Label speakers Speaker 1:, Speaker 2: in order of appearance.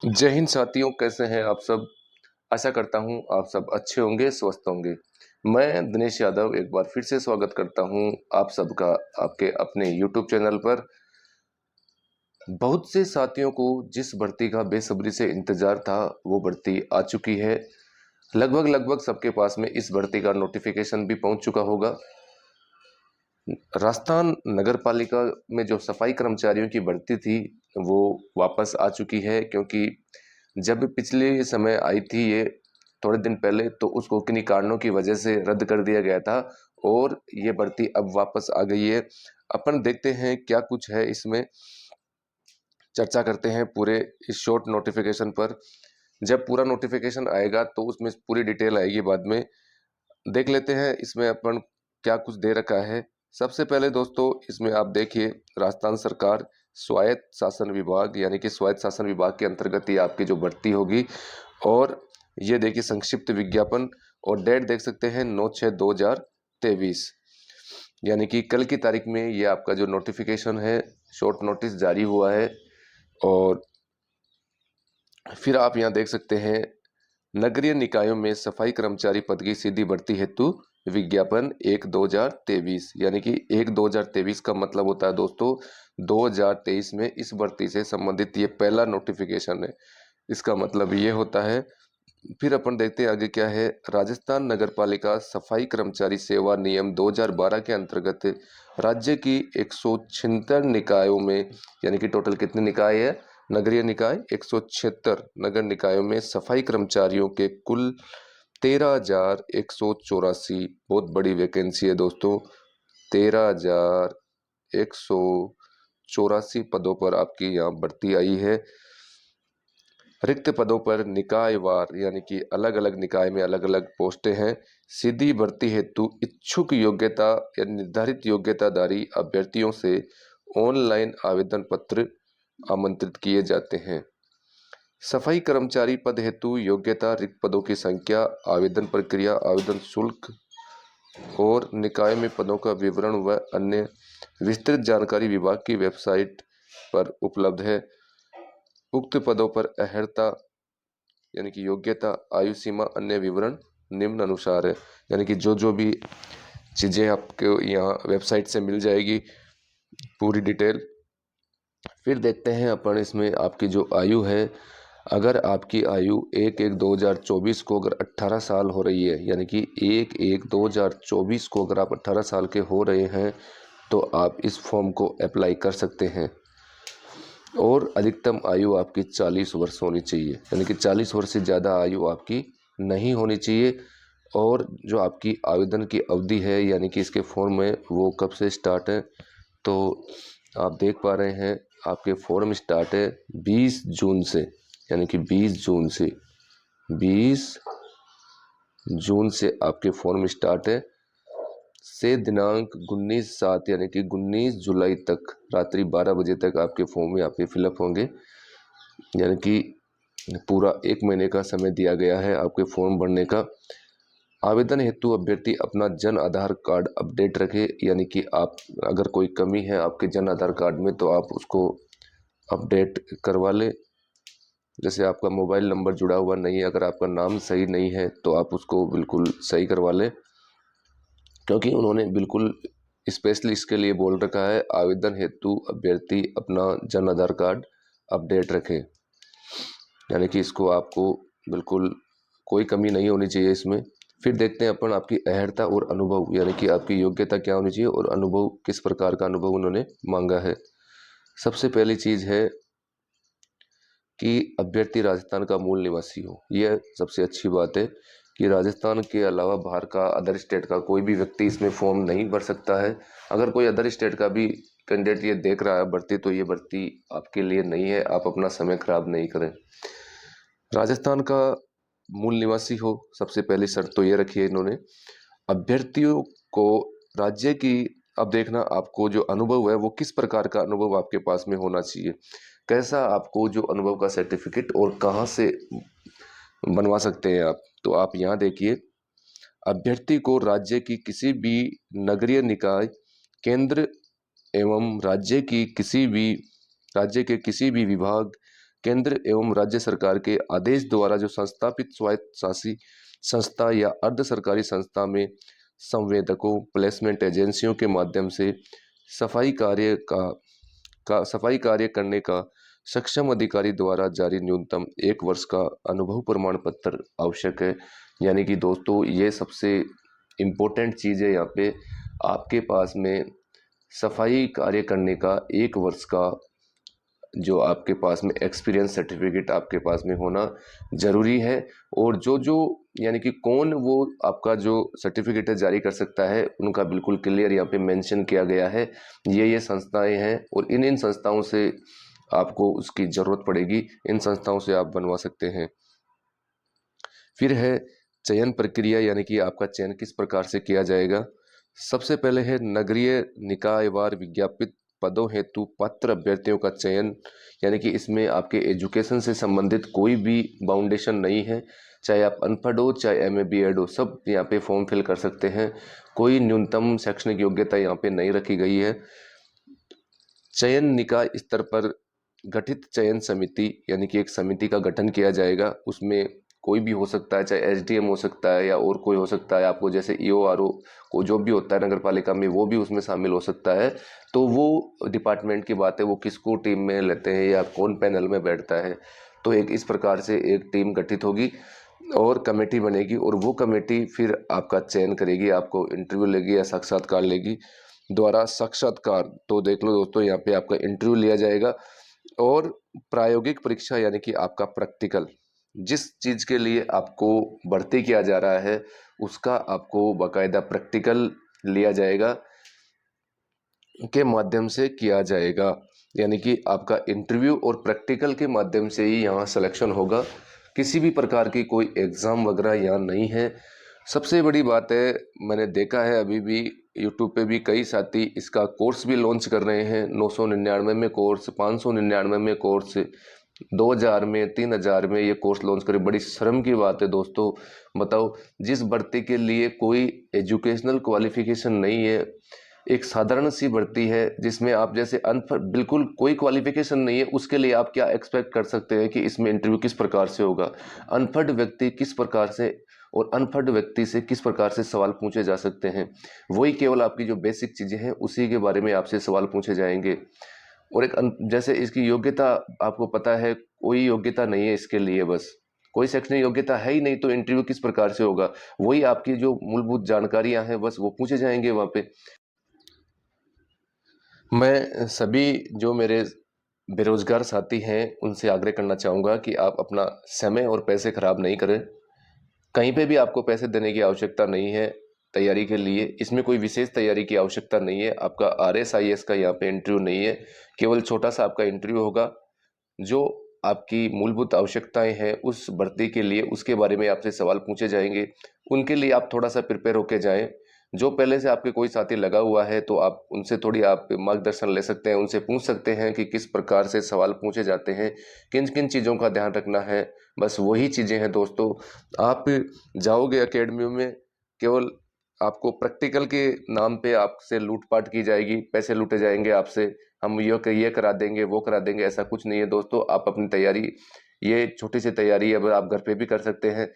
Speaker 1: जय हिंद साथियों, कैसे हैं आप सब। आशा करता हूं आप सब अच्छे होंगे, स्वस्थ होंगे। मैं दिनेश यादव एक बार फिर से स्वागत करता हूं आप सबका आपके अपने YouTube चैनल पर। बहुत से साथियों को जिस भर्ती का बेसब्री से इंतजार था वो भर्ती आ चुकी है। लगभग लगभग सबके पास में इस भर्ती का नोटिफिकेशन भी पहुंच चुका होगा। राजस्थान नगर पालिका में जो सफाई कर्मचारियों की भर्ती थी वो वापस आ चुकी है, क्योंकि जब पिछले समय आई थी ये थोड़े दिन पहले, तो उसको किन्हीं कारणों की वजह से रद्द कर दिया गया था और ये भर्ती अब वापस आ गई है। अपन देखते हैं क्या कुछ है इसमें, चर्चा करते हैं पूरे इस शॉर्ट नोटिफिकेशन पर। जब पूरा नोटिफिकेशन आएगा तो उसमें पूरी डिटेल आएगी, बाद में देख लेते हैं इसमें अपन क्या कुछ दे रखा है। सबसे पहले दोस्तों इसमें आप देखिए, राजस्थान सरकार स्वायत्त शासन विभाग यानी कि स्वायत्त शासन विभाग के अंतर्गत ये आपकी जो भर्ती होगी। और ये देखिए संक्षिप्त विज्ञापन, और डेट देख सकते हैं 9/6/2023, यानी कि कल की तारीख में ये आपका जो नोटिफिकेशन है, शॉर्ट नोटिस जारी हुआ है। और फिर आप यहाँ देख सकते हैं, नगरीय निकायों में सफाई कर्मचारी पद की सीधी भर्ती हेतु विज्ञापन 1/2023, यानी कि 1/2023 का मतलब होता है दोस्तों 2023 में इस भर्ती से संबंधित ये पहला नोटिफिकेशन है। इसका मतलब ये होता है। फिर अपन देखते हैं आगे क्या है। राजस्थान नगरपालिका सफाई कर्मचारी सेवा नियम 2012 के अंतर्गत राज्य की 176 निकायों में, यानी कि टोटल कितने निकाय है, नगरीय निकाय 176 नगर निकायों में सफाई कर्मचारियों के कुल 13,184, बहुत बड़ी वैकेंसी है दोस्तों। 13,184 पदों पर आपकी यहाँ भर्ती आई है। रिक्त पदों पर निकायवार, यानी कि अलग अलग निकाय में अलग अलग पोस्टें हैं। सीधी भर्ती हेतु इच्छुक योग्यता या निर्धारित योग्यताधारी अभ्यर्थियों से ऑनलाइन आवेदन पत्र आमंत्रित किए जाते हैं। सफाई कर्मचारी पद हेतु योग्यता, रिक्त पदों की संख्या, आवेदन प्रक्रिया, आवेदन शुल्क और निकाय में पदों का विवरण व अन्य विस्तृत जानकारी विभाग की वेबसाइट पर उपलब्ध है। उक्त पदों पर अर्हता यानी कि योग्यता, आयु सीमा, अन्य विवरण निम्न अनुसार है। यानी कि जो भी चीज़ें आपको यहाँ वेबसाइट से मिल जाएगी पूरी डिटेल। फिर देखते हैं अपन इसमें आपकी जो आयु है। अगर आपकी आयु 1/1/2024 को अगर 18 साल हो रही है, यानी कि 1/1/2024 को अगर आप 18 साल के हो रहे हैं तो आप इस फॉर्म को अप्लाई कर सकते हैं। और अधिकतम आयु आपकी 40 वर्ष होनी चाहिए, यानी कि 40 वर्ष से ज़्यादा आयु आपकी नहीं होनी चाहिए। और जो आपकी आवेदन की अवधि है, यानी कि इसके फॉर्म में, वो कब से स्टार्ट है, तो आप देख पा रहे हैं आपके फॉर्म स्टार्ट है 20 जून से, यानी कि 20 जून से आपके फॉर्म स्टार्ट है से दिनांक 19/7 यानी कि 19 जुलाई तक रात्रि 12 बजे तक आपके फॉर्म में आपके फिलअप होंगे। यानी कि पूरा 1 महीने का समय दिया गया है आपके फॉर्म भरने का। आवेदन हेतु अभ्यर्थी अपना जन आधार कार्ड अपडेट रखे, यानी कि आप अगर कोई कमी है आपके जन आधार कार्ड में तो आप उसको अपडेट करवा लें। जैसे आपका मोबाइल नंबर जुड़ा हुआ नहीं है, अगर आपका नाम सही नहीं है तो आप उसको बिल्कुल सही करवा लें, क्योंकि उन्होंने बिल्कुल स्पेशली इसके लिए बोल रखा है, आवेदन हेतु अभ्यर्थी अपना जन आधार कार्ड अपडेट रखें। यानी कि इसको आपको बिल्कुल कोई कमी नहीं होनी चाहिए इसमें। फिर देखते हैं अपन आपकी अर्हता और अनुभव, यानी कि आपकी योग्यता क्या होनी चाहिए और अनुभव किस प्रकार का अनुभव उन्होंने मांगा है। सबसे पहली चीज़ है कि अभ्यर्थी राजस्थान का मूल निवासी हो। यह सबसे अच्छी बात है कि राजस्थान के अलावा बाहर का अदर स्टेट का कोई भी व्यक्ति इसमें फॉर्म नहीं भर सकता है। अगर कोई अदर स्टेट का भी कैंडिडेट ये देख रहा है भर्ती, तो ये भर्ती आपके लिए नहीं है, आप अपना समय खराब नहीं करें। राजस्थान का मूल निवासी हो, सबसे पहली शर्त तो ये रखी है इन्होंने। अभ्यर्थियों को राज्य की, अब देखना आपको जो अनुभव है वो किस प्रकार का अनुभव आपके पास में होना चाहिए, कैसा आपको जो अनुभव का सर्टिफिकेट और कहाँ से बनवा सकते हैं आप। तो आप यहाँ देखिए, अभ्यर्थी को राज्य की किसी भी नगरीय निकाय, केंद्र एवं राज्य के किसी भी विभाग केंद्र एवं राज्य सरकार के आदेश द्वारा जो संस्थापित स्वायत्त शासी संस्था या अर्ध सरकारी संस्था में संवेदकों, प्लेसमेंट एजेंसियों के माध्यम से सफाई कार्य सफाई कार्य करने का सक्षम अधिकारी द्वारा जारी न्यूनतम 1 वर्ष का अनुभव प्रमाण पत्र आवश्यक है। यानी कि दोस्तों ये सबसे इम्पोर्टेंट चीज़ है, यहाँ पे आपके पास में सफाई कार्य करने का 1 वर्ष का जो आपके पास में एक्सपीरियंस सर्टिफिकेट आपके पास में होना ज़रूरी है। और जो यानी कि कौन वो आपका जो सर्टिफिकेट है जारी कर सकता है, उनका बिल्कुल क्लियर यहाँ पे मेंशन किया गया है। ये संस्थाएं हैं और इन संस्थाओं से आपको उसकी ज़रूरत पड़ेगी, इन संस्थाओं से आप बनवा सकते हैं। फिर है चयन प्रक्रिया, यानी कि आपका चयन किस प्रकार से किया जाएगा। सबसे पहले है नगरीय निकायवार विज्ञापित पदों हेतु पात्र अभ्यर्थियों का चयन, यानी कि इसमें आपके एजुकेशन से संबंधित कोई भी बाउंडेशन नहीं है। चाहे आप अनपढ़ हो, चाहे एमए बीएड हो, सब यहाँ पे फॉर्म फिल कर सकते हैं। कोई न्यूनतम शैक्षणिक योग्यता यहाँ पे नहीं रखी गई है। चयन निकाय स्तर पर गठित चयन समिति, यानी कि एक समिति का गठन किया जाएगा। उसमें कोई भी हो सकता है, चाहे एसडीएम हो सकता है या और कोई हो सकता है, आपको जैसे ईओ आरओ को जो भी होता है नगर पालिका में, वो भी उसमें शामिल हो सकता है। तो वो डिपार्टमेंट की बात है, वो किसको टीम में लेते हैं या कौन पैनल में बैठता है। तो एक इस प्रकार से एक टीम गठित होगी और कमेटी बनेगी और वो कमेटी फिर आपका चयन करेगी, आपको इंटरव्यू लेगी या साक्षात्कार लेगी। द्वारा साक्षात्कार तो देख लो दोस्तों, यहाँ पे आपका इंटरव्यू लिया जाएगा और प्रायोगिक परीक्षा, यानी कि आपका प्रैक्टिकल, जिस चीज़ के लिए आपको भर्ती किया जा रहा है उसका आपको बाकायदा प्रैक्टिकल लिया जाएगा, के माध्यम से किया जाएगा। यानी कि आपका इंटरव्यू और प्रैक्टिकल के माध्यम से ही यहाँ सिलेक्शन होगा। किसी भी प्रकार की कोई एग्ज़ाम वगैरह यहाँ नहीं है। सबसे बड़ी बात है, मैंने देखा है अभी भी यूट्यूब पे भी कई साथी इसका कोर्स भी लॉन्च कर रहे हैं। 999 में कोर्स, 599 में कोर्स, 2000 में, 3000 में ये कोर्स लॉन्च करे। बड़ी शर्म की बात है दोस्तों। बताओ, जिस भर्ती के लिए कोई एजुकेशनल क्वालिफिकेशन नहीं है, एक साधारण सी भर्ती है जिसमें आप जैसे अनपढ़, बिल्कुल कोई क्वालिफिकेशन नहीं है, उसके लिए आप क्या एक्सपेक्ट कर सकते हैं कि इसमें इंटरव्यू किस प्रकार से होगा। अनपढ़ व्यक्ति किस प्रकार से और अनपढ़ व्यक्ति से किस प्रकार से सवाल पूछे जा सकते हैं, वही केवल आपकी जो बेसिक चीज़ें हैं उसी के बारे में आपसे सवाल पूछे जाएंगे। और एक जैसे इसकी योग्यता आपको पता है, कोई योग्यता नहीं है इसके लिए, बस कोई शैक्षणिक योग्यता है ही नहीं, तो इंटरव्यू किस प्रकार से होगा। वही आपकी जो मूलभूत जानकारियां हैं बस वो पूछे जाएंगे वहाँ पे। मैं सभी जो मेरे बेरोजगार साथी हैं उनसे आग्रह करना चाहूँगा कि आप अपना समय और पैसे खराब नहीं करें। कहीं पे भी आपको पैसे देने की आवश्यकता नहीं है तैयारी के लिए। इसमें कोई विशेष तैयारी की आवश्यकता नहीं है। आपका RSIS का यहाँ पे इंटरव्यू नहीं है, केवल छोटा सा आपका इंटरव्यू होगा। जो आपकी मूलभूत आवश्यकताएं हैं उस भर्ती के लिए, उसके बारे में आपसे सवाल पूछे जाएंगे। उनके लिए आप थोड़ा सा प्रिपेयर होके जाएं। जो पहले से आपके कोई साथी लगा हुआ है तो आप उनसे थोड़ी आप मार्गदर्शन ले सकते हैं, उनसे पूछ सकते हैं कि किस प्रकार से सवाल पूछे जाते हैं, किन किन चीज़ों का ध्यान रखना है। बस वही चीज़ें हैं दोस्तों। आप जाओगे एकेडमी में, केवल आपको प्रैक्टिकल के नाम पे आपसे लूटपाट की जाएगी, पैसे लूटे जाएंगे आपसे, हम ये करा देंगे, वो करा देंगे। ऐसा कुछ नहीं है दोस्तों। आप अपनी तैयारी, ये छोटी सी तैयारी है, अब आप घर पे भी कर सकते हैं।